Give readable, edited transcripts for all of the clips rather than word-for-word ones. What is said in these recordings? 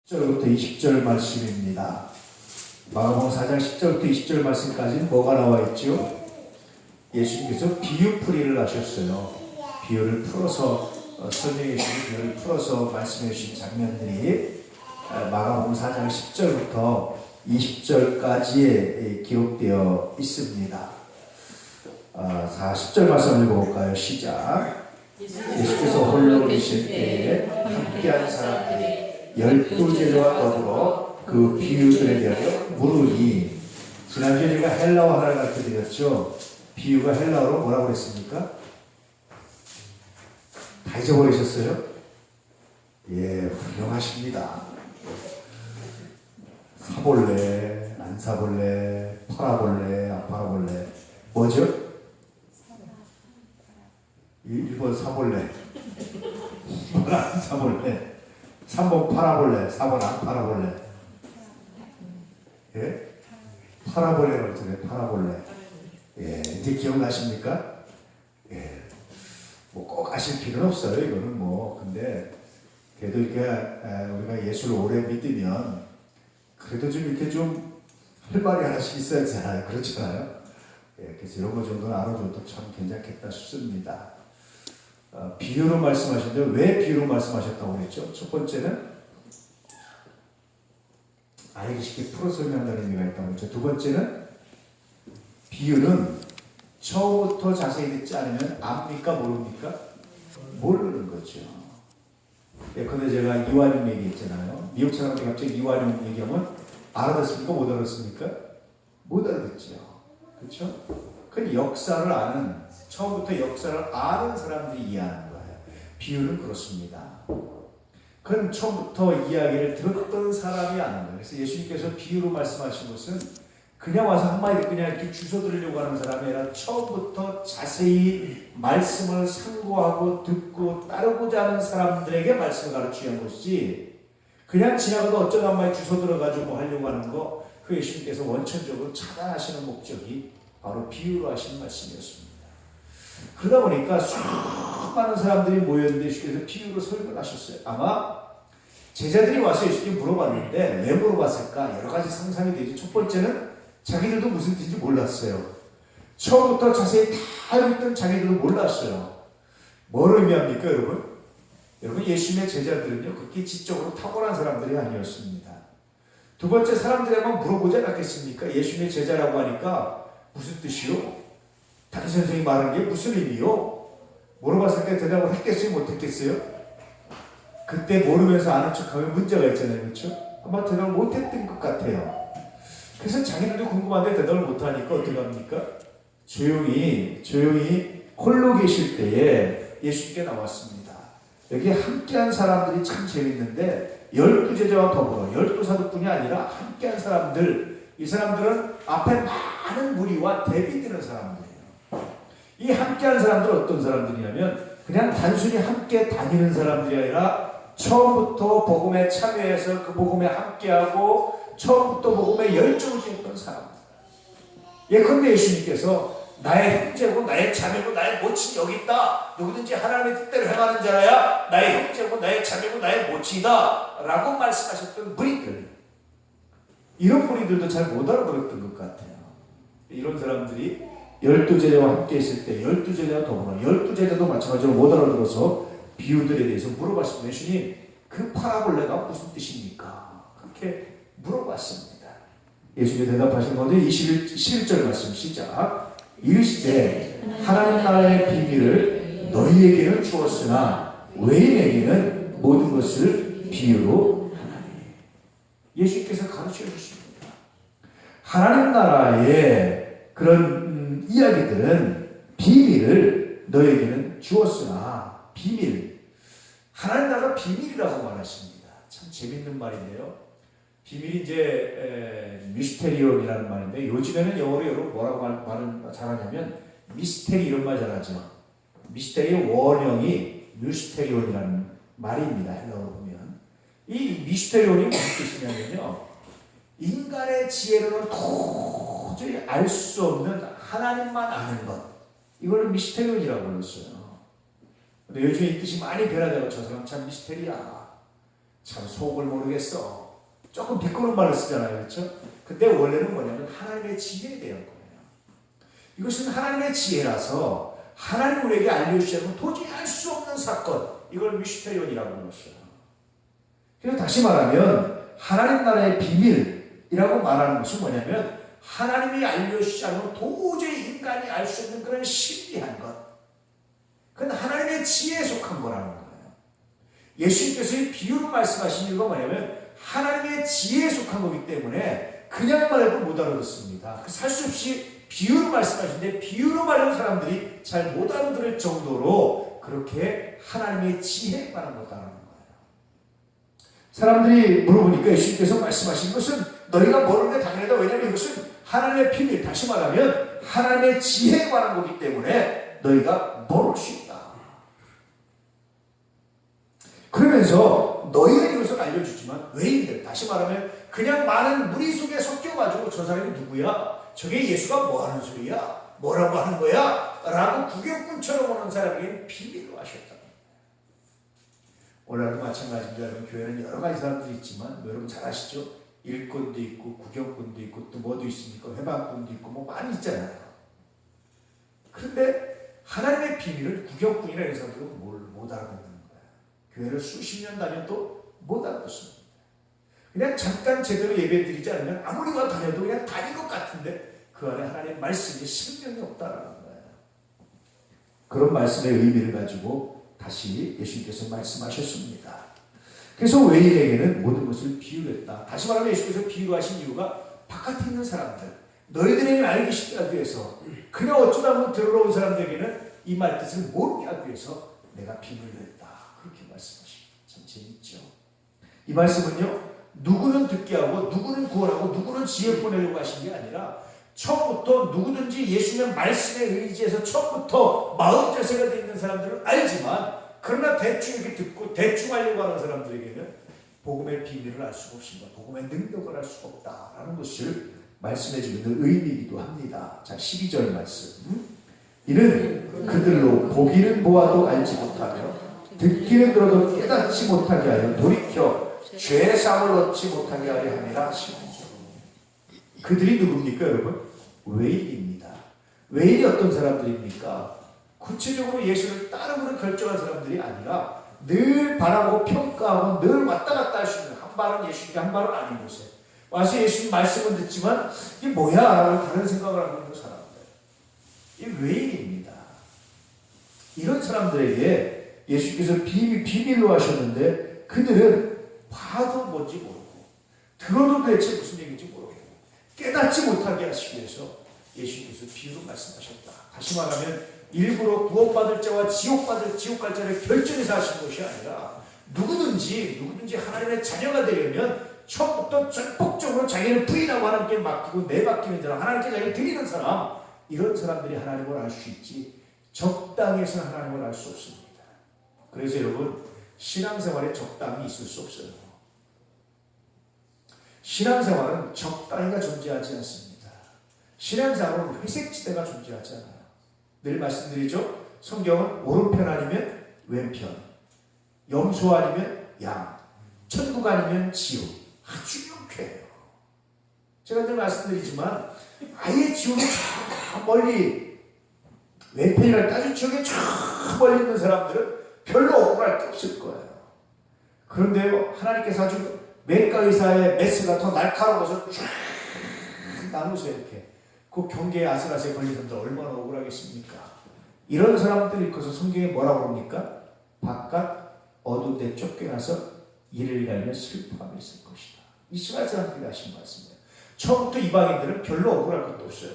10절부터 20절 말씀입니다. 마가복음 4장 10절부터 20절 말씀까지는 뭐가 나와 있죠? 예수님께서 비유풀이를 하셨어요. 비유를 풀어서 설명해 주신 비유를 풀어서 말씀해 주신 장면들이 마가복음 4장 10절부터 20절까지에 기록되어 있습니다. 10절 말씀 읽어볼까요? 시작. 예수께서 홀로 계실 때에 함께한 사람들이 12제자와 더불어 그 비유들에 대하여 물으니, 지난주에 제가 헬라어 하나를 가르쳐드렸죠. 비유가 헬라어로 뭐라고 했습니까? 다 잊어버리셨어요? 예, 훌륭하십니다. 사볼래, 안 사볼래, 팔아볼래, 안 팔아볼래. 뭐죠? 1번 사볼래, 2번 안 사볼래, 3번 팔아볼래, 4번 안 팔아볼래. 예? 팔아볼래라고 했잖아요. 팔아볼래. 예, 이제 기억나십니까? 예. 뭐 꼭 아실 필요는 없어요. 이거는 뭐. 근데 그래도 이렇게 우리가 예수를 오래 믿으면 그래도 좀 이렇게 좀 할 말이 하나씩 있어야 되잖아요. 그렇잖아요. 예, 그래서 이런 거 정도는 알아줘도 참 괜찮겠다 싶습니다. 비유로 말씀하셨는데 왜 비유로 말씀하셨다고 그랬죠? 첫 번째는 알기 쉽게 풀어 설명한다는 의미가 있다고 그랬죠. 두 번째는 비유는 처음부터 자세히 듣지 않으면 압니까 모릅니까? 모르는 거죠. 예컨대 제가 이완용 얘기했잖아요. 미국 사람들이 갑자기 이완용 얘기하면 알아듣습니까? 못 알아듣습니까? 못 알아듣죠. 그렇죠? 그 역사를 아는, 처음부터 역사를 아는 사람들이 이해하는 거예요. 비유는 그렇습니다. 그건 처음부터 이야기를 들었던 사람이 아는 거예요. 그래서 예수님께서 비유로 말씀하신 것은 그냥 와서 한마디 그냥 이렇게 주워 들으려고 하는 사람이 아니라 처음부터 자세히 말씀을 상고하고 듣고 따르고자 하는 사람들에게 말씀을 가르치기 위한 것이지, 그냥 지나가도 어쩌다 한마디 주워 들어가지고 하려고 하는 거, 그 예수님께서 원천적으로 차단하시는 목적이 바로 비유로 하신 말씀이었습니다. 그러다 보니까 수많은 사람들이 모였는데 예수께서 비유로 설교를 하셨어요. 아마 제자들이 와서 예수께 물어봤는데 왜 물어봤을까? 여러 가지 상상이 되죠. 첫 번째는 자기들도 무슨 뜻인지 몰랐어요. 처음부터 자세히 다 알고 있던 자기들도 몰랐어요. 뭘 의미합니까, 여러분? 여러분, 예수님의 제자들은요, 그렇게 지적으로 탁월한 사람들이 아니었습니다. 두 번째, 사람들에만 물어보지 않았겠습니까? 예수님의 제자라고 하니까 무슨 뜻이요? 다른 선생님이 말한 게 무슨 의미요? 물어봤을 때 대답을 했겠어요? 못했겠어요? 그때 모르면서 아는 척하면 문제가 있잖아요. 그렇죠? 아마 대답을 못했던 것 같아요. 그래서 자기들도 궁금한데 대답을 못하니까 어떻게 합니까? 조용히 홀로 계실 때에 예수님께 나왔습니다. 여기 함께한 사람들이 참 재밌는데 12제자와 더불어 12사도뿐이 아니라 함께한 사람들, 이 사람들은 앞에 많은 무리와 대비되는 사람들이에요. 이 함께한 사람들은 어떤 사람들이냐면 그냥 단순히 함께 다니는 사람들이 아니라 처음부터 복음에 참여해서 그 복음에 함께하고 처음부터 복음에 열정을 지었던 사람들. 예컨대 예수님께서 나의 형제고 나의 자매고 나의 모친이 여기 있다. 누구든지 하나님의 뜻대로 행하는 자라야 나의 형제고 나의 자매고 나의 모친이다 라고 말씀하셨던 무리들. 이런 무리들도 잘 못 알아들었던 것 같아요. 이런 사람들이 12제자와 함께 있을 때 12제자와 더불어 12제자도 마찬가지로 못 알아들어서 비유들에 대해서 물어봤습니다. 예수님, 그 파라볼레가 무슨 뜻입니까? 그렇게 물어봤습니다. 예수님이 대답하신 건데 11절 말씀 시작. 이르시되 하나님 나라의 비밀을 너희에게는 주었으나 외인에게는 모든 것을 비유로 하나니. 예수님께서 가르쳐 주십니다. 하나님 나라의 그런 이야기들은 비밀을 너희에게는 주었으나, 비밀, 하나님 나라가 비밀이라고 말하십니다. 참 재밌는 말인데요. 비밀이 이제 미스테리온이라는 말인데, 요즘에는 영어로 여러분 뭐라고 말을 잘하냐면 미스테리 이런 말 잘하죠. 미스테리 원형이 미스테리온이라는 말입니다. 헬라어로 보면 이 미스테리온이 무슨 뜻이냐면요, 인간의 지혜로는 도저히 알 수 없는 하나님만 아는 것, 이걸 미스테리온이라고 불렀어요. 근데 요즘에 이 뜻이 많이 변화되고 저 사람 참 미스테리야, 참 속을 모르겠어. 조금 비꼬는 말을 쓰잖아요. 그렇죠? 근데 원래는 뭐냐면 하나님의 지혜에 대한 거예요. 이것은 하나님의 지혜라서 하나님 우리에게 알려주지 않으면 도저히 알 수 없는 사건, 이걸 미스테리온이라고 불렀어요. 그래서 다시 말하면 하나님 나라의 비밀이라고 말하는 것은 뭐냐면 하나님이 알려주지 않으면 도저히 인간이 알 수 없는 그런 신비한 것, 그건 하나님의 지혜에 속한 거라는 거예요. 예수님께서 이 비유로 말씀하신 이유가 뭐냐면 하나님의 지혜에 속한 거기 때문에 그냥만 해도 못 알아듣습니다. 살 수 없이 비유로 말씀하시는데 비유로 말하는 사람들이 잘 못 알아들을 정도로 그렇게 하나님의 지혜에 관한 것다라는 거예요. 사람들이 물어보니까 예수님께서 말씀하신 것은 너희가 모르는 게 당연하다. 왜냐하면 이것은 하나님의 비밀, 다시 말하면 하나님의 지혜에 관한 거기 때문에 너희가 모를 수 있다. 그러면서 너희는 이것을 알려주지만 외인들, 다시 말하면 그냥 많은 무리 속에 섞여가지고 저 사람이 누구야? 저게 예수가 뭐 하는 소리야? 뭐라고 하는 거야? 라고 구경꾼처럼 오는 사람에게는 비밀로 하셨다. 오늘도 마찬가지입니다. 여러분, 교회는 여러 가지 사람들이 있지만 여러분 잘 아시죠? 일꾼도 있고 구경꾼도 있고 또 뭐도 있습니까? 회방꾼도 있고 뭐 많이 있잖아요. 그런데 하나님의 비밀을 구경꾼이나 이런 사람들은 못 알아듣는 거예요. 교회를 수십 년 다녀도 못 알아듣습니다. 그냥 잠깐 제대로 예배 드리지 않으면 아무리 다녀도 그냥 다닌 것 같은데 그 안에 하나님의 말씀이 생명이 없다라는 거예요. 그런 말씀의 의미를 가지고 다시 예수님께서 말씀하셨습니다. 그래서 외인에게는 모든 것을 비유로 했다. 다시 말하면 예수께서 비유로 하신 이유가 바깥에 있는 사람들, 너희들에게는 알기 쉽게 하기 위해서, 그냥 어쩌다 보면 들어온 사람들에게는 이 말 뜻을 모르게 하기 위해서 내가 비유를 했다. 그렇게 말씀하십니다. 참 재밌죠. 이 말씀은요, 누구는 듣게 하고 누구는 구원하고 누구는 지혜 보내려고 하신 게 아니라 처음부터 누구든지 예수님의 말씀에 의지해서 처음부터 마음 자세가 되어 있는 사람들은 알지만 그러나 대충 이렇게 듣고 대충 하려고 하는 사람들에게는 복음의 비밀을 알 수가 없습니다. 복음의 능력을 알 수가 없다라는 것을 말씀해 주는 의미이기도 합니다. 자, 12절 말씀. 이는 그들로 보기는 보아도 알지 못하며 듣기는 들어도 깨닫지 못하게 하여 돌이켜 죄사함을 얻지 못하게 하려 함이라 하시고. 그들이 누굽니까 여러분? 외인입니다. 외인이 어떤 사람들입니까? 구체적으로 예수를 따르고는 결정한 사람들이 아니라 늘 바라고 평가하고 늘 왔다 갔다 할 수 있는, 한 발은 예수님께 한 발은 아닌 곳에 와서 예수님 말씀은 듣지만 이게 뭐야? 라고 다른 생각을 하고 있는 사람들, 이 외인입니다. 이런 사람들에게 예수께서 비밀로 하셨는데 그들은 봐도 뭔지 모르고 들어도 대체 무슨 얘기인지 모르고 깨닫지 못하게 하시기 위해서 예수께서 비유로 말씀하셨다. 다시 말하면 일부러 구원받을 자와 지옥 갈 자를 결정해서 하신 것이 아니라 누구든지 하나님의 자녀가 되려면 처음부터 전폭적으로 자기를 부인하고 하나님께 맡기고 내맡기는 사람, 하나님께 자기를 드리는 사람, 이런 사람들이 하나님을 알 수 있지 적당히 해서는 하나님을 알 수 없습니다. 그래서 여러분, 신앙생활에 적당히 있을 수 없어요. 신앙생활은 적당히가 존재하지 않습니다. 신앙생활은 회색지대가 존재하지 않아요. 늘 말씀드리죠. 성경은 오른편 아니면 왼편, 염소 아니면 양, 천국 아니면 지옥, 아주 명쾌해요. 제가 늘 말씀드리지만 아예 지옥에 저 멀리 왼편이랑 따진 지옥에 저 멀리 있는 사람들은 별로 억울할 게 없을 거예요. 그런데요, 하나님께서 아주 맹가 의사의 메스가 더 날카로워서 쫙 나누세요. 이렇게 그 경계에 아슬아슬 걸린 사람들 얼마나 억울하겠습니까? 이런 사람들이 있어서 성경에 뭐라고 합니까? 바깥 어두운 데 쫓겨나서 이를 갈며 슬퍼하며 있을 것이다. 이스라엘 사람들이 하신 말씀이에요. 처음부터 이방인들은 별로 억울할 것도 없어요.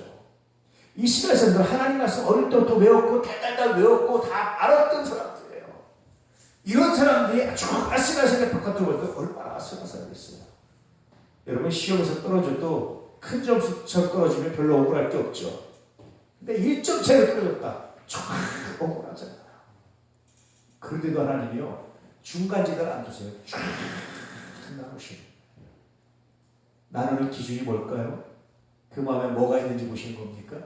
이스라엘 사람들은 하나님 말씀 어릴 때부터 외웠고 달달달 외웠고 다 알았던 사람들이에요. 이런 사람들이 아주 아슬아슬하게 바깥으로 볼 때 얼마나 아슬아슬하겠어요. 여러분, 시험에서 떨어져도 큰 점수처럼 떨어지면 별로 억울할 게 없죠. 근데 1점 차이로 떨어졌다. 정말 억울하잖아요. 그런데도 하나님이요, 중간지대를 안 두세요. 쫙 나누시는. 나누는 기준이 뭘까요? 그 마음에 뭐가 있는지 보시는 겁니까?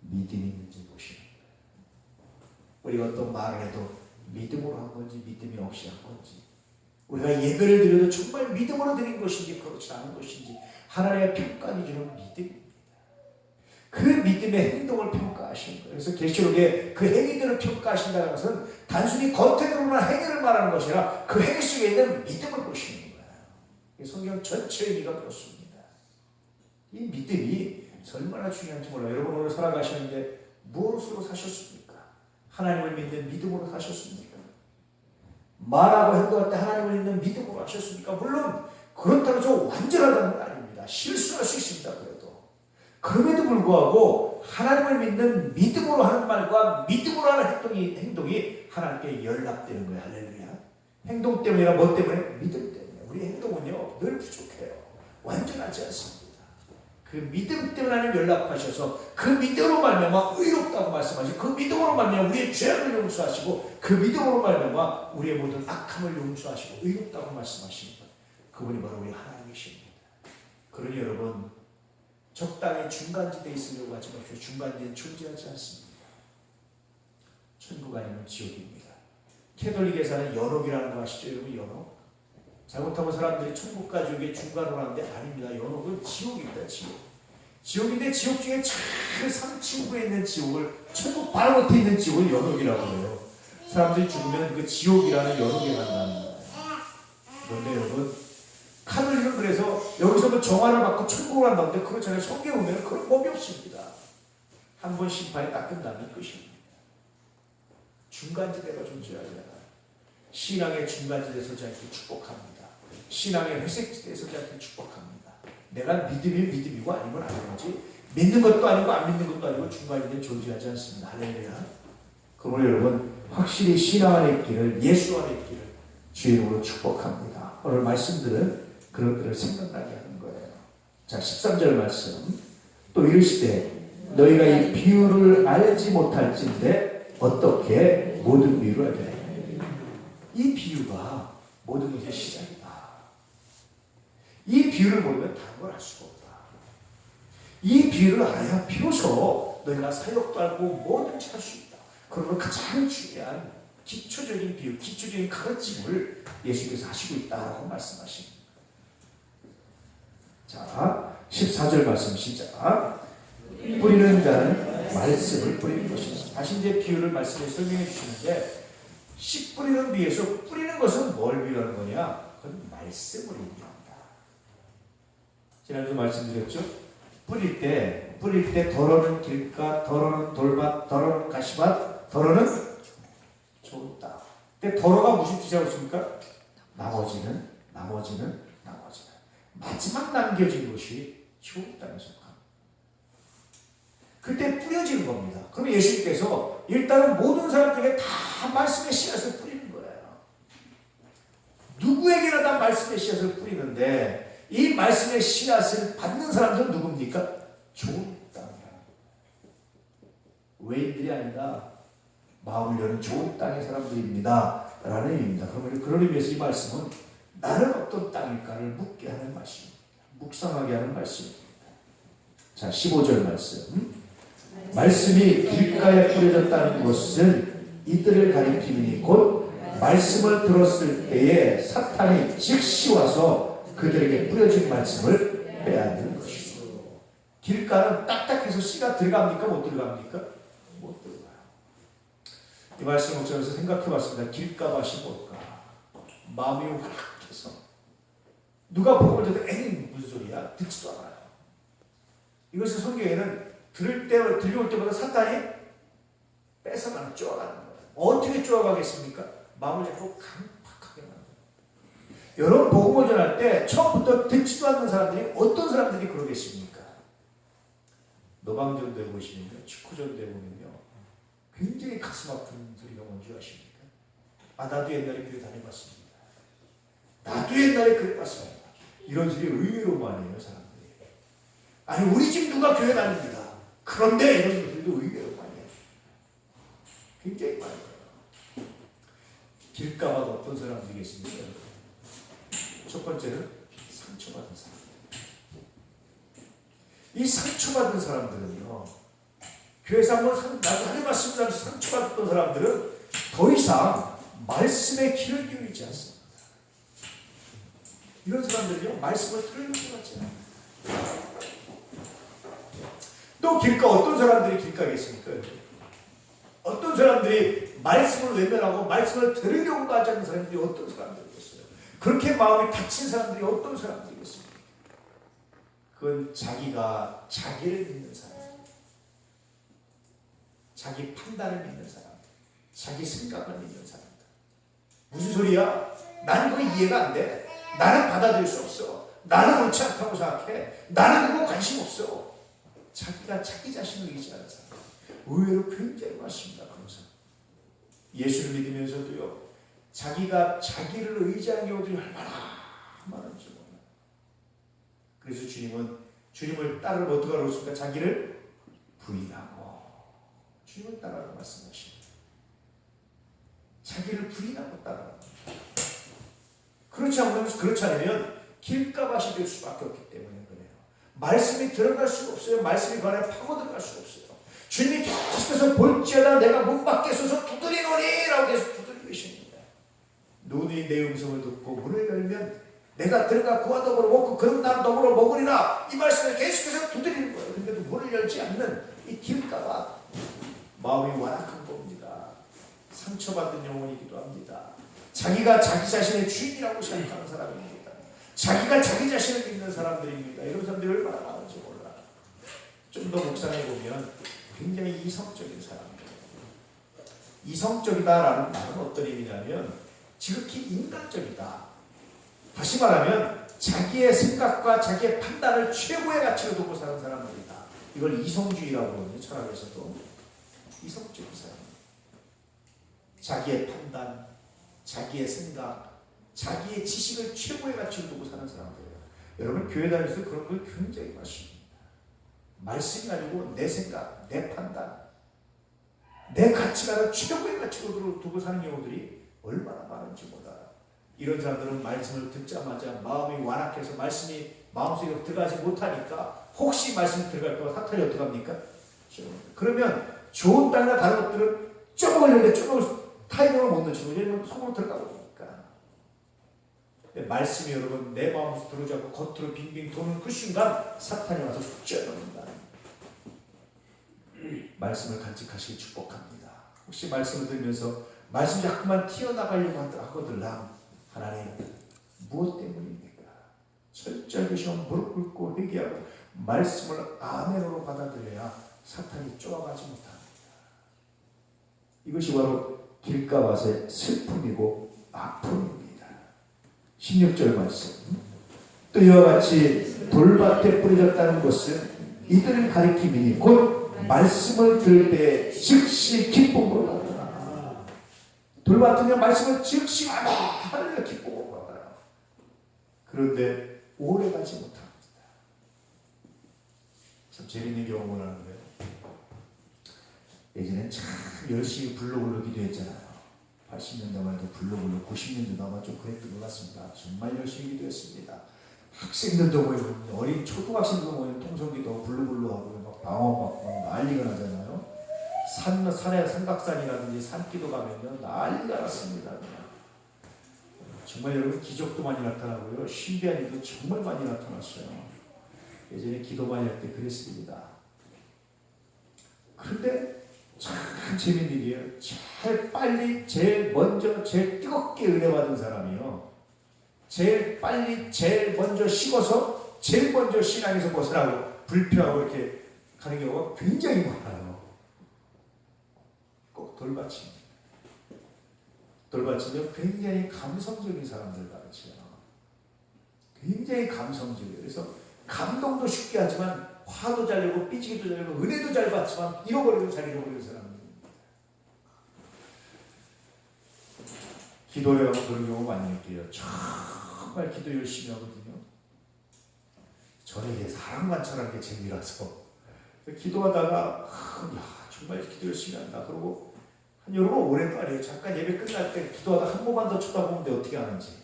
믿음이 있는지 보시는 거예요. 우리가 어떤 말을 해도 믿음으로 한 건지 믿음이 없이 한 건지, 우리가 예배를 드려도 정말 믿음으로 드린 것인지 그렇지 않은 것인지 하나님의 평가해 주는 믿음입니다. 그 믿음의 행동을 평가하시는 거예요. 그래서 계시록에 그 행위들을 평가하신다는 것은 단순히 겉에 드러난 행위를 말하는 것이 아니라 그 행위 속에 있는 믿음을 보시는 거예요. 성경 전체 의미가 그렇습니다. 이 믿음이 얼마나 중요한지 몰라요. 여러분 오늘 살아가시는데 무엇으로 사셨습니까? 하나님을 믿는 믿음으로 사셨습니까? 말하고 행동할 때 하나님을 믿는 믿음으로 하셨습니까? 물론 그렇다고 해서 완전하다는 건 아닙니다. 실수할 수 있습니다. 그래도 그럼에도 불구하고 하나님을 믿는 믿음으로 하는 말과 믿음으로 하는 행동이 하나님께 연락되는 거예요. 할렐루야. 행동 때문이라 뭐 때문에? 믿음 때문에. 우리 행동은요 늘 부족해요. 완전하지 않습니다. 그 믿음 때문에 하나님 연락하셔서 그 믿음으로 말미암아 의롭다고 말씀하시고 그 믿음으로 말미암아 우리의 죄를 용서하시고 그 믿음으로 말미암아 우리의 모든 악함을 용서하시고 의롭다고 말씀하시는 것, 그분이 바로 우리 하나님이십니다. 그러니 여러분 적당히 중간지대에 있으려고 하지 마십시오. 중간지대는 존재하지 않습니다. 천국 아니면 지옥입니다. 캐톨릭에서는 연옥이라는 거 아시죠? 여러분 연옥? 잘못하면 사람들이 천국과 지옥의 중간으로 하는데 아닙니다. 연옥은 지옥입니다. 지옥. 지옥인데 지옥 중에 참 상층부에 있는 지옥을 천국 바로 밑에 있는 지옥을 연옥이라고 해요. 사람들이 죽으면 그 지옥이라는 연옥에 간다는 거예요. 그런데 여러분 카톨릭은 그래서 여기서 뭐 정화를 받고 천국을 한다는데 그렇잖아요. 성경에 보면 그런 법이 없습니다. 한 번 심판이 딱 끝나면 끝입니다. 중간지대가 존재하잖아요. 신앙의 중간지대에 서지 않게 축복합니다. 신앙의 회색지대에 서지 않게 축복합니다. 내가 믿음이 믿음이고 아니면 아닌 거지 믿는 것도 아니고 안 믿는 것도 아니고 중간지대는 존재하지 않습니다. 할렐루야. 그러므로 여러분 확실히 신앙 안에 있기를 예수 안에 있기를 주의 이름으로 축복합니다. 오늘 말씀들은 그런 것들을 생각나게 하는 거예요. 자 13절 말씀 또 이르시되 너희가 이 비유를 알지 못할진대 어떻게 모든 비유를 알게 되냐. 이 비유가 모든 것의 시작이다. 이 비유를 모르면 다른 걸 알 수가 없다. 이 비유를 알아야 비로소 너희가 사역도 알고 뭐든지 할 수 있다. 그러면 가장 중요한 기초적인 비유, 기초적인 가르침을 예수께서 하시고 있다고 말씀하십니다. 자, 14절 말씀 시작. 뿌리는 자는 말씀을 뿌리는 것이다. 다시 이제 비유를 말씀에 설명해 주시는데 씨 뿌리는 비유에서 뿌리는 것은 뭘 비유하는 거냐? 그건 말씀을 의미합니다. 지난주 말씀드렸죠? 뿌릴 때 덜어는 길가, 덜어는 돌밭, 덜어는 가시밭, 덜어는 좋은 땅. 근데 덜어가 무슨 뜻이라고 했습니까? 나머지는 마지막 남겨진 것이 좋은 땅에 속합니다. 그때 뿌려지는 겁니다. 그럼 예수님께서 일단은 모든 사람들에게 다 말씀의 씨앗을 뿌리는 거예요. 누구에게나 다 말씀의 씨앗을 뿌리는데 이 말씀의 씨앗을 받는 사람들은 누굽니까? 좋은 땅이라는 거예요. 외인들이 아니라 마음을 여는 좋은 땅의 사람들입니다. 라는 의미입니다. 그런 의미에서 이 말씀은 나는 어떤 땅일까를 묻게 하는 말씀입니다. 묵상하게 하는 말씀입니다. 자 15절 말씀 말씀이 길가에 뿌려졌다는 것은 이들을 가리키니 곧 말씀을 들었을 때에 사탄이 즉시 와서 그들에게 뿌려진 말씀을 빼앗는 것이죠. 길가는 딱딱해서 씨가 들어갑니까? 못 들어갑니까? 못 들어가요. 이 말씀을 저에서 생각해 봤습니다. 길가밭이 뭘까? 마음이 우락해서 누가 보고 저도 무슨 소리야? 듣지도 않아요. 이것을 성경에는 들려올 때마다 사탄이 뺏어가는, 쪼아가는 거예요. 어떻게 쪼아가겠습니까? 마음을 자꾸 강팍하게 만들어요. 여러분 복음을 전할 때 처음부터 듣지도 않는 사람들이 어떤 사람들이 그러겠습니까? 노방전도 해보시면요, 축구전도 해보면요, 굉장히 가슴 아픈 소리가 뭔지 아십니까? 나도 옛날에 교회 다녀봤습니다. 나도 옛날에 그래봤습니다. 이런 소리 의외로 많이 해요, 사람들이. 아니 우리 집 누가 교회 다닙니다. 그런데 이런 것들도 의외로 많이 해요. 굉장히 많이 해요. 길가마다 어떤 사람들이겠습니까? 첫 번째는 상처받은 사람. 이 상처받은 사람들은요, 교회에서 한번 나도 다녀봤습니다 하면서 상처받았던 사람들은 더 이상 말씀에 귀를 기울이지 않습니다. 이런 사람들이요 말씀을 들을 것 같지 않아요. 또 길가 어떤 사람들이 길가에 있습니까? 어떤 사람들이 말씀을 외면하고 말씀을 들으려고 하지 않는 사람들이 어떤 사람들이겠어요? 그렇게 마음이 닫힌 사람들이 어떤 사람들이겠습니까? 그건 자기가 자기를 믿는 사람, 자기 판단을 믿는 사람, 자기 생각을 믿는 사람들. 무슨 소리야? 나는 그거 이해가 안 돼. 나는 받아들일 수 없어. 나는 옳지 않다고 생각해. 나는 그거 관심 없어. 자기가 자기 자신을 의지하는 사람. 의외로 굉장히 많습니다. 그런 사람. 예수를 믿으면서도요. 자기가 자기를 의지하는 경우들이 얼마나 많은지 몰라요. 그래서 주님은 주님을 따르면 어떻게 하라고 했습니까? 자기를 부인하고 주님을 따르라고 말씀하십니다. 자기를 부인하고 따르라. 그렇지 않으면 길가밭이 될 수밖에 없기 때문에 그래요. 말씀이 들어갈 수가 없어요. 말씀이 그 안에 파고들어갈 수가 없어요. 주님이 계속해서 볼지어다 내가 문 밖에 서서 두드리노니 라고 계속 두드리고 계십니다. 누구들이 내 음성을 듣고 문을 열면 내가 들어가 그와 더불어 먹고 그런 나로 더불어 먹으리라. 이 말씀을 계속해서 두드리는 거예요. 근데도 문을 열지 않는 이 길가밭, 마음이 완악한 겁니다. 상처받은 영혼이기도 합니다. 자기가 자기 자신의 주인이라고 생각하는 사람입니다. 자기가 자기 자신을 믿는 사람들입니다. 이런 사람들이 얼마나 많은지 몰라. 좀 더 묵상해 보면 굉장히 이성적인 사람들. 이성적이다라는 말은 어떤 의미냐면 지극히 인간적이다. 다시 말하면 자기의 생각과 자기의 판단을 최고의 가치로 두고 사는 사람들이다. 이걸 이성주의라고 하거든요. 철학에서도. 이성적인 사람. 자기의 판단, 자기의 생각, 자기의 지식을 최고의 가치로 두고 사는 사람들이에요. 여러분 교회 다니면서 그런 걸 굉장히 많습니다. 말씀이 아니고 내 생각, 내 판단, 내 가치관을 최고의 가치로 두고 사는 경우들이 얼마나 많은지 몰라요. 이런 사람들은 말씀을 듣자마자 마음이 완악해서 말씀이 마음속에 들어가지 못하니까 혹시 말씀이 들어갈까 봐 사탄이 어떻게 합니까? 그러면 좋은 땅이나 다른 것들은 쪼먹으려는데 쪼먹을 타이밍을 못 놓치고 왜냐면 속으로 들어가 버리니까. 말씀이 여러분 내 마음에서 들어오지 않고 겉으로 빙빙 도는 그 순간 사탄이 와서 쫓아냅니다. 말씀을 간직하시길 축복합니다. 혹시 말씀을 들으면서 말씀 자꾸만 튀어나가려고 하거들랑 하나님 무엇 때문입니까? 철저하게 시험 무릎 꿇고 회개하고 말씀을 아멘으로 받아들여야 사탄이 쫓아가지 못합니다. 이것이 바로 길가밭의 슬픔이고 아픔입니다. 16절 말씀. 또 이와 같이 돌밭에 뿌려졌다는 것은 이들을 가리킴이니 곧 말씀을 들을 때 즉시 기쁨으로 받아라. 돌밭은 말씀을 즉시 하늘에 기쁨으로 받아라. 그런데 오래 가지 못합니다. 참 재밌는 경험을 하는데요. 예전엔 참 열심히 블로그를 기도했잖아요. 80년대만 해도 블로그를 90년대도 아마 좀 그랬던 것 같습니다. 정말 열심히 기도했습니다. 학생들도 모이고 어린 초등학생들도 모이고 통성기도 블루블루 하고 막 방언받고 난리가 나잖아요. 산에 삼각산이라든지 산기도 가면요 난리가 났습니다. 정말 여러분 기적도 많이 나타나고요. 신비한 일도 정말 많이 나타났어요. 예전에 기도 많이 할 때 그랬습니다. 그런데 참 재밌는 일이에요. 제일 빨리, 제일 먼저, 제일 뜨겁게 은혜 받은 사람이요. 제일 빨리, 제일 먼저 식어서, 제일 먼저 신앙에서 벗어나고, 불평하고 이렇게 가는 경우가 굉장히 많아요. 꼭 돌밭입니다. 돌밭은요, 굉장히 감성적인 사람들 같이요. 굉장히 감성적이에요. 그래서 감동도 쉽게 하지만, 화도 잘 내고 삐지기도 잘 내고 은혜도 잘 받지만 잃어버리고 잘 잃어버리는 사람입니다. 기도를 하고 그런 경우 많이 느껴요. 정말 기도 열심히 하거든요. 저는 이게 사람 관찰하는 게 재미라서 기도하다가 정말 기도 열심히 한다. 그러고 한 여러분 오랜 말이에요. 잠깐 예배 끝날 때 기도하다 한 번만 더 쳐다보는데 어떻게 하는지.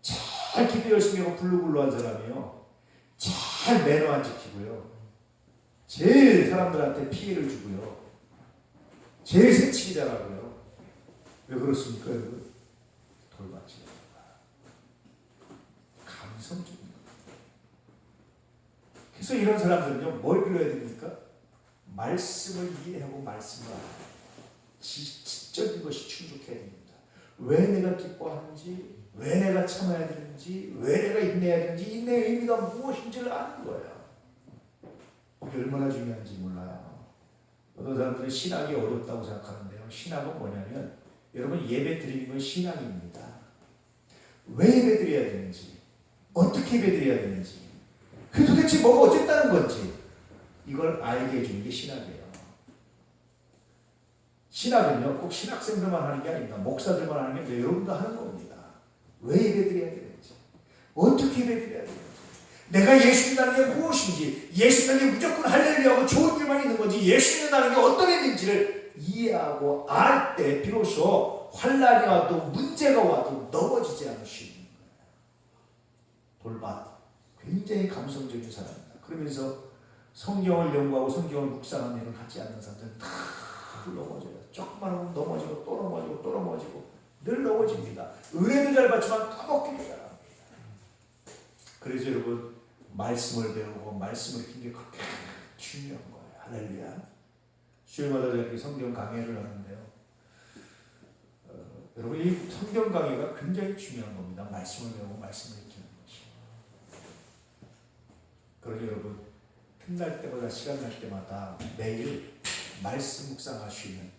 잘 기도 열심히 하고 블루블루한 사람이요. 잘 매너 안 지키고요. 제일 사람들한테 피해를 주고요. 제일 새치기 잘하고요. 왜 그렇습니까, 여러분? 돌밭이에요. 감성적인 거예요. 그래서 이런 사람들은요, 뭘 빌어야 됩니까? 말씀을 이해하고 말씀을 알아요. 지적인 것이 충족해야 됩니다. 왜 내가 기뻐하는지, 왜 내가 참아야 되는지, 왜 내가 인내해야 되는지, 인내의 의미가 무엇인지를 아는 거예요. 이게 얼마나 중요한지 몰라요. 어떤 사람들은 신학이 어렵다고 생각하는데요. 신학은 뭐냐면 여러분 예배 드리는 건 신앙입니다. 왜 예배 드려야 되는지, 어떻게 예배 드려야 되는지, 그 도대체 뭐가 어쨌다는 건지 이걸 알게 해주는 게 신학이에요. 신학은요 꼭 신학생들만 하는 게 아닙니다. 목사들만 하는 게 여러분도 하는 겁니다. 왜 예배 드려야 되는지, 어떻게 예배 드려야 되는지, 내가 예수 믿는다는 게 무엇인지, 예수 믿는 게 무조건 할렐루야하고 좋은 일만 있는 건지, 예수 믿는다는 게 어떤 의미인지를 이해하고 알 때 비로소 환난이 와도 문제가 와도 넘어지지 않을 수 있는 거예요. 돌밭, 굉장히 감성적인 사람입니다. 그러면서 성경을 연구하고 성경을 묵상하는 일을 하지 않는 사람들은 다 넘어져요. 조금만 하면 넘어지고 또 넘어지고 또 넘어지고 늘 넘어집니다. 은혜도 잘 받지만 까먹기도 잘합니다. 그래서 여러분 말씀을 배우고 말씀을 듣는 게 그렇게 중요한 거예요. 할렐루야. 주일마다 저렇게 성경 강의를 하는데요. 여러분 이 성경 강의가 굉장히 중요한 겁니다. 말씀을 배우고 말씀을 익히는 것이. 그러니 여러분 틈날 때마다 시간 날 때마다 매일 말씀 묵상할 수 있는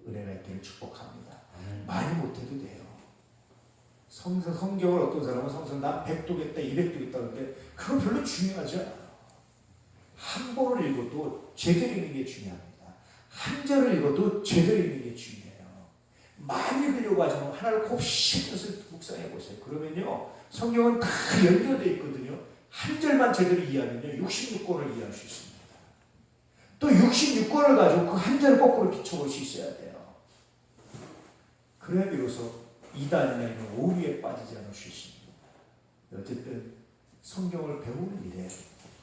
은혜가 있기를 축복합니다. 많이 못해도 돼요. 성경을 어떤 사람은 성경 나 100도겠다 200도겠다 하는데 그건 별로 중요하지 않아요. 한 번을 읽어도 제대로 읽는 게 중요합니다. 한 절을 읽어도 제대로 읽는 게 중요해요. 많이 읽으려고 하지 말고 하나를 곱씹어서 묵상해 보세요. 그러면요 성경은 다 연결되어 있거든요. 한 절만 제대로 이해하면요 66권을 이해할 수 있습니다. 또 66권을 가지고 그 한 절을 거꾸로 비춰볼 수 있어야 돼요. 그래야 비로소 이단이나 이런 오류에 빠지지 않을 수 있습니다. 어쨌든 성경을 배우는 일에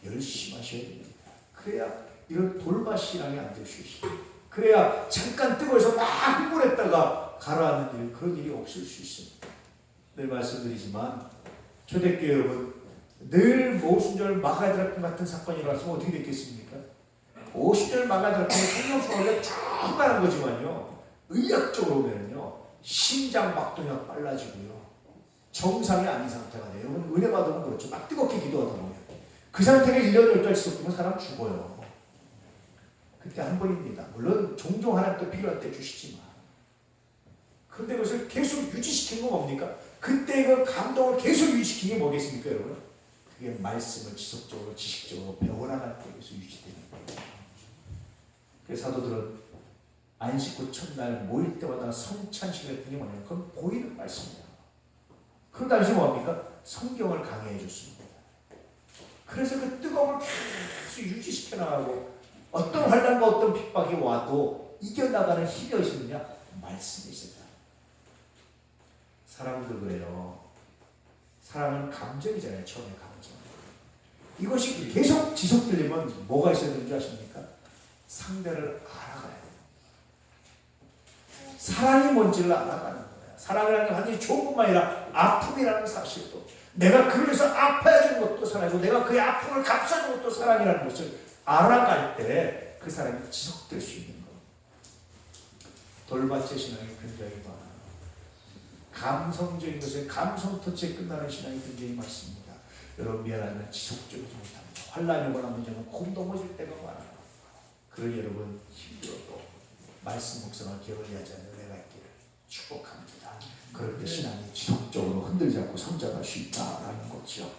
열심히 하셔야 됩니다. 그래야 이런 돌밭신앙에 안 될 수 있습니다. 그래야 잠깐 뜨거워서 막 흥분했다가 가라앉는 일, 그런 일이 없을 수 있습니다. 늘 말씀드리지만 초대교회 여러분 늘 모순절 마가드라킴 같은 사건이 일어났으면 어떻게 됐겠습니까? 50절 마가드라킴 성령 수업이 충만한 거지만요 의학적으로 보면요 심장 박동이 빨라지고요 정상이 아닌 상태가 돼요. 여러분 은혜 받으면 그렇죠. 막 뜨겁게 기도하다 보면 그 상태가 1년 10달 지속되면 사람 죽어요. 그때 한 번입니다. 물론 종종 하나님 또 필요할 때 주시지만 그런데 그것을 계속 유지시키는 건 뭡니까? 그때 그 감동을 계속 유지시키는 게 뭐겠습니까 여러분? 그게 말씀을 지속적으로 지식적으로 배워나갈 때 그래서 유지되는 거예요. 그래서 사도들은 안식 후 첫날 모일 때마다 성찬식을 했던 게 뭐냐면 그건 보이는 말씀이에요. 그 당시 뭐합니까? 성경을 강의해 줬습니다. 그래서 그 뜨거움을 계속 유지시켜 나가고 어떤 환난과 어떤 핍박이 와도 이겨나가는 힘이 어디서 있느냐? 말씀이 있었다. 사람도 그래요. 사랑은 감정이잖아요. 처음에 감정. 이것이 계속 지속되려면 뭐가 있어야 되는 줄 아십니까? 상대를 알아가야 돼요. 사랑이 뭔지를 알아가는 거예요. 사랑이라는 게 완전히 좋은 것만 아니라 아픔이라는 사실도 내가 그를 위해서 아파야 되는 것도 사랑이고 내가 그의 아픔을 감싸는 것도 사랑이라는 것을 알아갈 때 그 사랑이 지속될 수 있는 것. 돌밭의 신앙이 굉장히 많아요. 감성적인 것에 감성 터치에 끝나는 신앙이 굉장히 많습니다. 여러분 미안하면 지속적이지 못합니다. 환난이 오거나 문제는 곧 넘어질 때가 많아요. 그러니 여러분 힘들어도 말씀 묵상을 게을리하지 않는 은혜가 있기를 축복합니다. 그럴 때 신앙이 지속적으로 흔들지 않고 성장할 수 있다라는 거죠.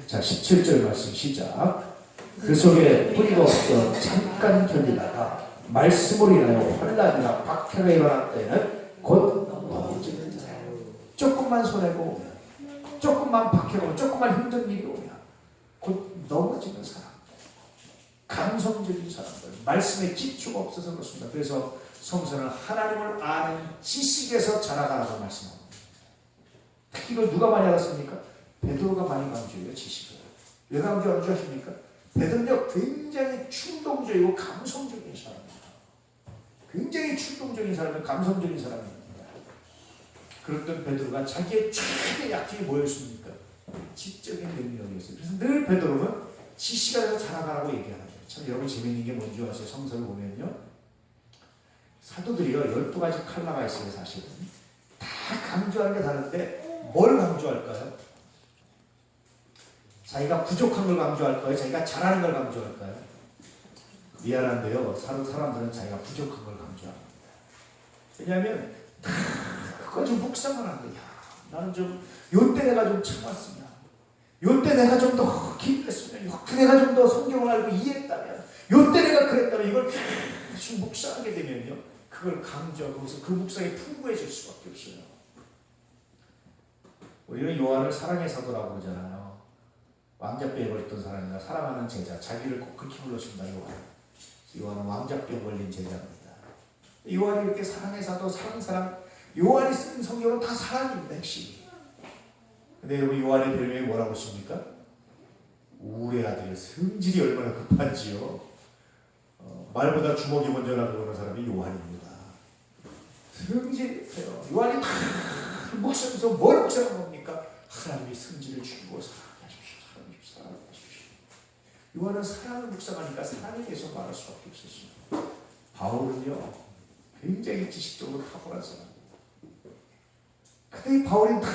자 17절 말씀 시작. 그 속에 뿌리가 없어 잠깐 견디다가 말씀으로 인하여 환난이나 박해가 일어날 때는 곧 넘어지는 자예요. 조금만 손해고 오면 조금만 박해가 오면 조금만 힘든 일이 오면 곧 넘어지는 사람들, 감성적인 사람들, 말씀에 기초가 없어서 그렇습니다. 그래서 성서는 하나님을 아는 지식에서 자라가라고 말씀합니다. 특히 이걸 누가 많이 알았습니까? 베드로가 많이 강조해요. 지식을. 왜 강조하는 줄 아십니까? 베드로는 굉장히 충동적이고 감성적인 사람입니다. 굉장히 충동적인 사람이고 감성적인 사람입니다. 그랬던 베드로가 자기의 최대 약점이 뭐였습니까? 지적인 능력이었어요. 그래서 늘 베드로는 지시가 돼서 자라가라고 얘기하는 거예요. 참 여러분 재밌는 게 뭔지 아세요? 성서를 보면요. 사도들이요 12가지 칼라가 있어요. 사실은. 다 강조하는 게 다른데 뭘 강조할까요? 자기가 부족한 걸 강조할까요? 자기가 잘하는 걸 강조할까요? 미안한데요. 사람들은 자기가 부족한 걸 강조합니다. 왜냐하면 다 그거 좀 묵상을 한 거야. 나는 좀 요때 내가 좀 참았으면, 요때 내가 좀 더 기도했으면, 요때 내가 좀 더 성경을 알고 이해했다면, 요때 내가 그랬다면 이걸 계속 묵상하게 되면요. 그걸 강조하고 거기서 그 묵상이 풍부해질 수밖에 없어요. 우리는 요한을 사랑의 사도라고 그러잖아요. 왕자병에 걸렸던 사람이나 사랑하는 제자, 자기를 꼭 그렇게 불렀습니다. 요한은 왕자병 걸린 제자입니다. 요한이 이렇게 사랑의 사도, 사랑의 사람, 요한이 쓴 성경은 다 사랑입니다. 핵심이. 근데 여러분 요한의 별명이 뭐라고 씁니까? 우의 아들이요. 성질이 얼마나 급한지요. 말보다 주먹이 먼저 나고 그런 사람이 요한입니다. 성질이 급해요. 요한이 다 묵상해서 뭘 묵상한 겁니까? 하나님의 성질을 주고 사랑하십시오. 사랑하십시오. 요한은 사랑을 묵상하니까 사랑에 대해서 말할 수밖에 없었어요. 바울은요. 굉장히 지식적으로 탁월한 사람. 근데 이 바울이 다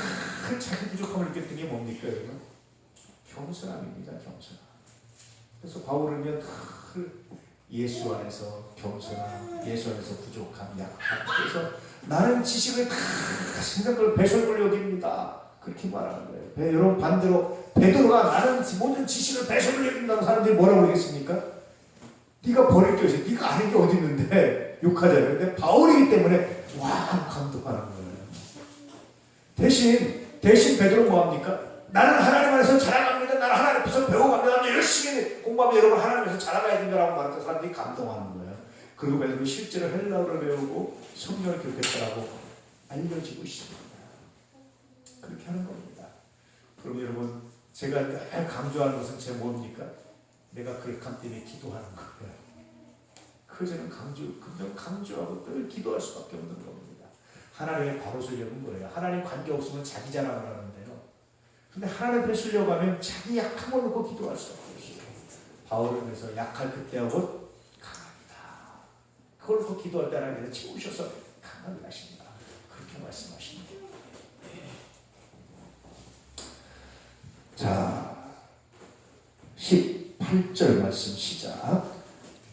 자기 부족함을 느꼈던 게 뭡니까, 여러분? 겸손함입니다, 겸손함. 그래서 바울은요, 다 예수 안에서 겸손함, 예수 안에서 부족함, 약함. 그래서 나는 지식을 다 생각을 배설물로 여깁니다. 그렇게 말하는 거예요. 여러분 반대로 베드로가 나는 모든 지식을 배설물로 여긴다는 사람들이 뭐라고 그러겠습니까? 네가 버릴 게 없어. 네가 아는 게 어디 있는데 욕하잖아요. 근데 바울이기 때문에 와 감동하는 거예요. 대신 베드로 뭐합니까? 나는 하나님 안에서 자라갑니다. 나는 하나님 앞에서 배워갑니다. 나는 열심히 공부하면 여러분 하나님 앞에서 자라가야 된다라고 말했던 사람들이 감동하는 거예요. 그리고 베드로 실제로 헬라어를 배우고 성경을 기록했다라고 알려지고 있습니다. 그렇게 하는 겁니다. 그럼 여러분 제가 늘 강조하는 것은 제 뭡니까? 내가 그 약함 때문에 기도하는 거예요. 그 저는 강조하고 늘 기도할 수밖에 없는 겁니다. 하나님의 바로 쓰려는 거예요. 하나님 관계 없으면 자기 자랑을 하는데요. 근데 하나님 앞에 쓰려고 하면 자기 약함을 놓고 기도할 수밖에 없어요. 바울은 그래서 약할 그때하고 강합니다. 그걸 놓고 기도할 때 하나님께서 채우셔서 강하게 하십니다. 그렇게 말씀하십니다. 자, 18절 말씀 시작.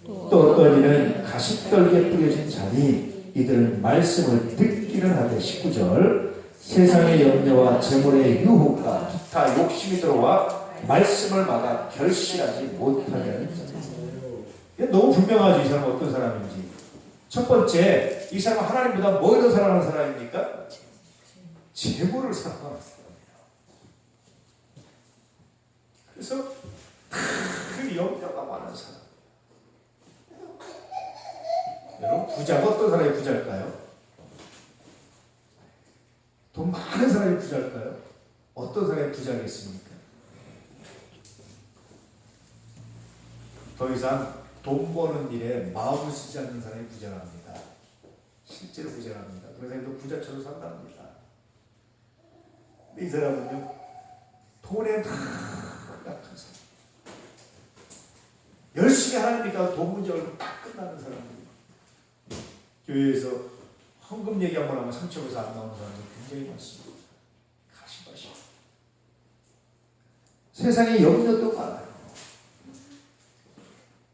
또 어떤 이는 가시떨기에 뿌려진 자니 이들은 말씀을 듣기는 하되 19절 세상의 염려와 재물의 유혹과 기타 욕심이 들어와 말씀을 막아 결실하지 못하는 자들. 너무 분명하죠. 이 사람은 어떤 사람인지. 첫 번째, 이 사람은 하나님보다 뭘 더 사랑하는 사람입니까? 재물을 사랑하는 사람이에요. 그래서 그 염려가 많은 사람. 여러분 부자가 어떤 사람이 부자일까요? 돈 많은 사람이 부자일까요? 어떤 사람이 부자겠습니까? 더 이상 돈 버는 일에 마음을 쓰지 않는 사람이 부자랍니다. 실제로 부자랍니다. 그래서 또 부자처럼 산답니다. 이 사람은요 돈에 다 약한 사람. 열심히 하나님 믿다가 돈 문제 얼굴 딱 끝나는 사람들. 교회에서 헌금 얘기 한번 하면 상처에서 안 나오는 사람들 굉장히 많습니다. 가시바시. 세상에 염려도 많아요.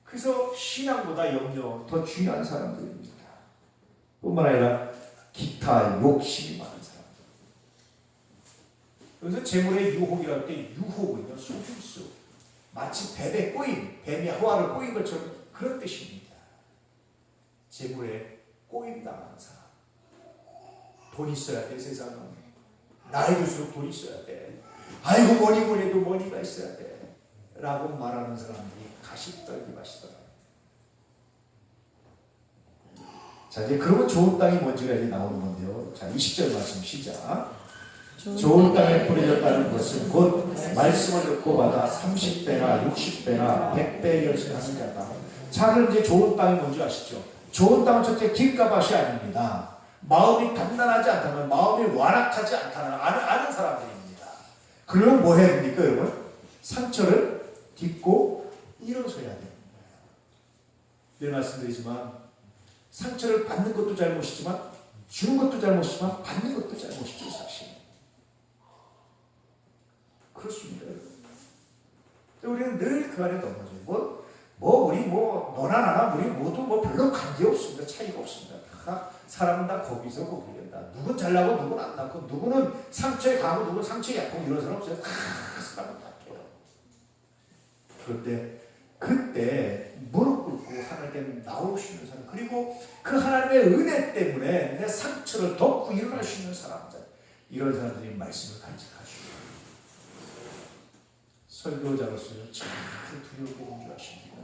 그래서 신앙보다 염려 더 중요한 사람들입니다. 뿐만 아니라 기타 욕심이 많은 사람들. 그래서 재물의 유혹이라고 할 때 유혹은요 속임수. 마치 뱀에 꼬임, 뱀이 하와를 꼬인 것처럼 그런 뜻입니다. 재물에 꼬임당하는 사람. 돈 있어야 돼, 세상은. 나이 들수록 돈 있어야 돼. 아이고, 뭐니 해도 머니가 있어야 돼. 라고 말하는 사람들이 가시떨기 마시더라고요. 자, 이제 그러면 좋은 땅이 뭔지가 이제 나오는 건데요. 자, 20절 말씀 시작. 좋은 땅에 뿌려졌다는 것은 곧 말씀을 듣고 받아 30배나 60배나 100배 결실하는 자다. 자, 그럼 이제 좋은 땅이 뭔지 아시죠? 좋은 땅은 첫째 길가밭이 아닙니다. 마음이 단단하지 않다면, 마음이 완악하지 않다는 아는 사람들입니다. 그러면 뭐 해야 됩니까, 여러분? 상처를 딛고 일어서야 됩니다. 늘 말씀드리지만 상처를 받는 것도 잘못이지만 주는 것도 잘못이지만 받는 것도 잘못이죠, 사실. 그렇습니다, 여러분. 우리는 늘 그 안에 넘어져요. 우리 너나 나나 우리 모두 별로 관계 없습니다. 차이가 없습니다. 사람은 다 거기서 거기다. 누군 잘나고 누군 안 나고 누구는 상처에 강하고 누구는 상처에 약하고 이런 사람 없어요. 사람은 다 돼요. 그때 무릎 꿇고 하나님께 나올 수 있는 사람, 그리고 그 하나님의 은혜 때문에 내 상처를 덮고 일어날 수 있는 사람들, 이런 사람들이 말씀을 간직하시고 설교자로서요 참 두렵게 공주하십니다.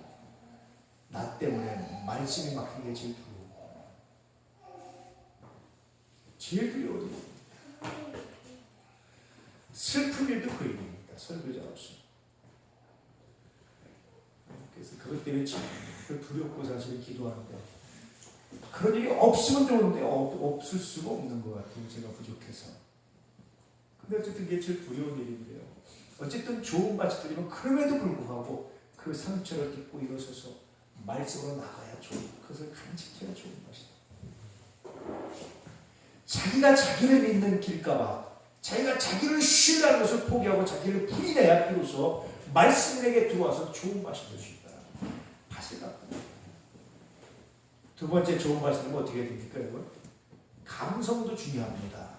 나 때문에 말씀이 막힌 게 제일 두려워. 제일 두려워요. 슬픈 일도 그 일입니다. 설교자로서. 그래서 그것 때문에 참 두렵고 사실 기도하는데 그런 일이 없으면 좋은데 없을 수가 없는 것 같아요. 제가 부족해서. 근데 어쨌든 이게 제일 두려운 일인데요. 어쨌든 좋은 밭이 들리면 그럼에도 불구하고 그 상처를 딛고 일어서서 말씀으로 나가야 좋은, 그것을 간직해야 좋은 것이다. 자기가 자기를 믿는 길가와 자기가 자기를 신뢰하는 것을 포기하고 자기를 부인해야 비로소 말씀에게 들어와서 좋은 밭이 될 수 있다. 밭을 갖고. 두 번째 좋은 밭은 어떻게 됩니까, 여러분? 감성도 중요합니다.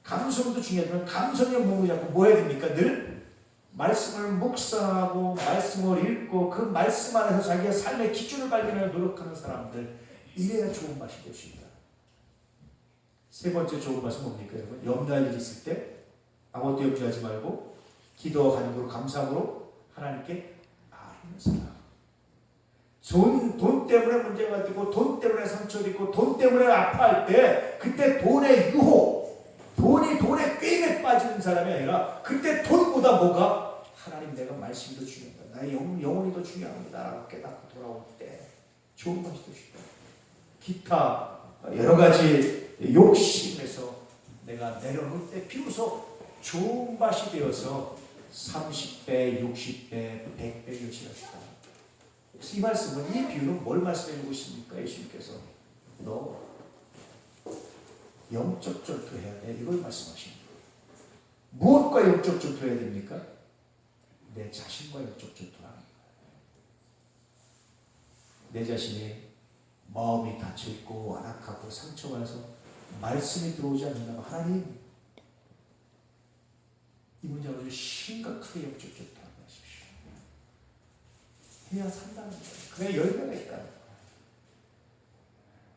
감성도 중요하지만 감성에 몸을 잡고 뭐 해야 됩니까? 늘 말씀을 묵상하고 말씀을 읽고 그 말씀 안에서 자기의 삶의 기준을 발견하려 노력하는 사람들, 이래야 좋은 밭이 될 수 있다. 세 번째 좋은 밭은 뭡니까, 여러분? 염려할 일이 있을 때 아무것도 염려하지 말고 기도와 간구로 감사함으로 하나님께 아뢰는 사람. 돈 때문에 문제가 되고 돈 때문에 상처가 있고 돈 때문에 아파할 때 그때 돈의 유혹, 돈의 꾀임에 빠지는 사람이 아니라 그때 돈보다 뭐가? 하나님, 내가 말씀이 더 중요하다. 나의 영혼이 더 중요합니다. 라고 깨닫고 돌아올 때 좋은 것이 될 수 있다. 기타 여러 가지 욕심에서 내가 내려놓을 때 비로소 좋은 밭이 되어서 30배, 60배, 100배 여치가 있다. 이 말씀은, 이 비유는 뭘 말씀해주고 있습니까? 예수님께서 너 영적 전투해야 돼, 이걸 말씀하십니다. 무엇과 영적 전투해야 됩니까? 내 자신과 영적 전투하는 거예요. 내 자신이 마음이 닫혀있고 완악하고 상처받아서 말씀이 들어오지 않는다면 하나님, 이 문제를 아주 심각하게 영적 전투하게 하십시오. 해야 산다는 거예요. 그래야 열매가 있다는 거예요.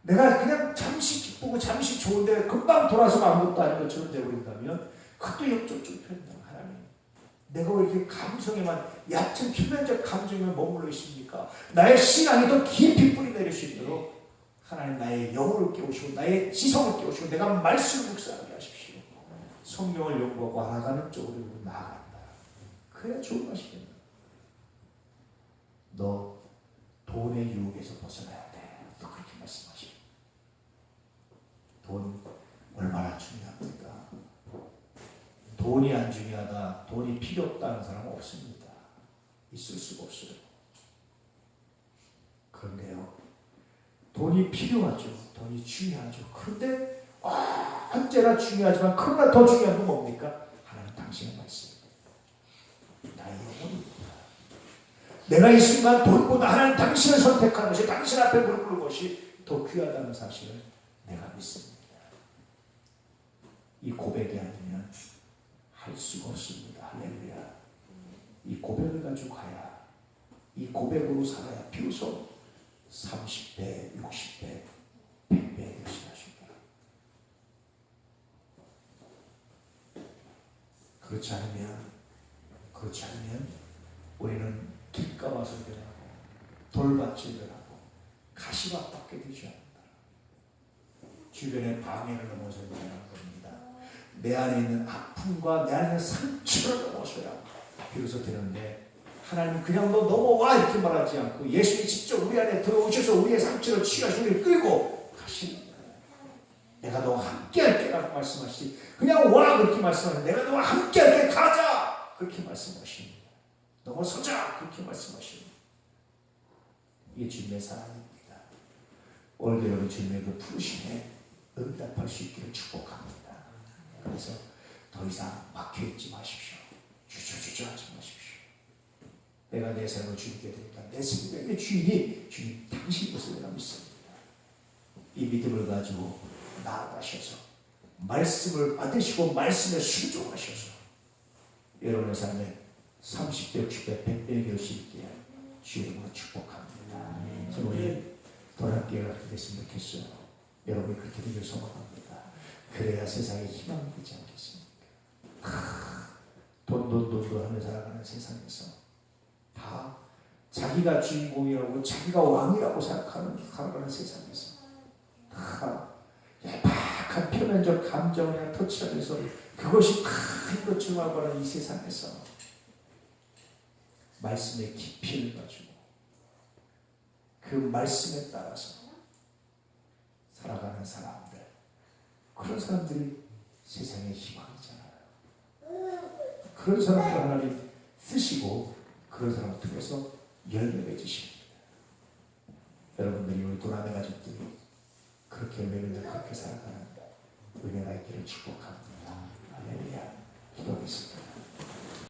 내가 그냥 잠시 기쁘고 잠시 좋은데 금방 돌아서 아무것도 아닌 것처럼 되어버린다면 그것도 영적 전투입니다. 하나님, 내가 왜 이렇게 감성에만, 얕은 표면적 감정에만 머물러 있습니까? 나의 신앙이 더 깊이 뿌리 내릴 수 있도록 하나님, 나의 영혼을 깨우시고 나의 지성을 깨우시고 내가 말씀을 묵상하게 하십시오. 성경을 연구하고 알아가는 쪽으로 나아간다. 그래야 좋은 것이겠다. 너 돈의 유혹에서 벗어나야 돼. 또 그렇게 말씀하시고. 돈 얼마나 중요합니까? 돈이 안 중요하다, 돈이 필요 없다는 사람은 없습니다. 있을 수가 없어요. 그런데요, 돈이 필요하죠. 돈이 중요하죠. 그런데 언제나 중요하지만 그러나 더 중요한 건 뭡니까? 하나님 당신의 말씀. 나의 영혼입니다. 내가 이 순간 돈보다 하나님 당신을 선택하는 것이, 당신 앞에 무릎 꿇는 것이 더 귀하다는 사실을 내가 믿습니다. 이 고백이 아니면 할 수가 없습니다. 할렐루야. 이 고백을 가지고 가야, 이 고백으로 살아야 비로소 30배, 60배, 100배 열심히 하십니다. 그렇지 않으면 우리는 길가마서 변하고 돌밭을 변하고 가시밭밖에 되지 않는다. 주변의 방해를 넘어서야 되는 겁니다. 내 안에 있는 아픔과 내 안에 있는 상처를 넘어서야 비로소 되는데, 하나님은 그냥 너 넘어와 이렇게 말하지 않고 예수님이 직접 우리 안에 들어오셔서 우리의 상처를 치유하시고 우리를 끌고 가십니다. 내가 너와 함께 할게 라고 말씀하시지, 그냥 와 그렇게 말씀하시지, 내가 너와 함께 할게, 가자. 그렇게 말씀하십니다. 넘어서자 그렇게 말씀하십니다. 이게 주님의 사랑입니다. 오늘도 여러분 주님의 그 부르심에 응답할 수 있기를 축복합니다. 그래서 더 이상 막혀있지 마십시오. 주저주저하지 마십시오. 내가 내 삶을 주님께 드립니다. 내 생명의 주인이 주님 당신 것을 내가 믿습니다. 이 믿음을 가지고 나아가셔서 말씀을 받으시고 말씀에 순종하셔서 여러분의 삶에 30배, 60배, 100배 이룰 수 있게 주님으로 축복합니다. 저는 오늘 도란교회가 그렇게 됐으면 좋겠어요. 여러분이 그렇게 되길 소망합니다. 그래야 세상에 희망이 되지 않겠습니까? 돈 하며 살아가는 세상에서 다 자기가 주인공이라고 자기가 왕이라고 살아가는 세상에서 다 약박한 표면적 감정을 그냥 터치하면서 그것이 큰 것을 말하는 이 세상에서 말씀의 깊이를 가지고 그 말씀에 따라서 살아가는 사람들, 그런 사람들이 세상의 희망이잖아요. 그런 사람들 하나님 쓰시고 그런 사람을 통해서 열매 맺으십니다. 여러분들이 우리 도라미 가족들이 그렇게 매일매일 그렇게 살아가는 은혜가 있기를 축복합니다. 할렐루야. 기도하겠습니다.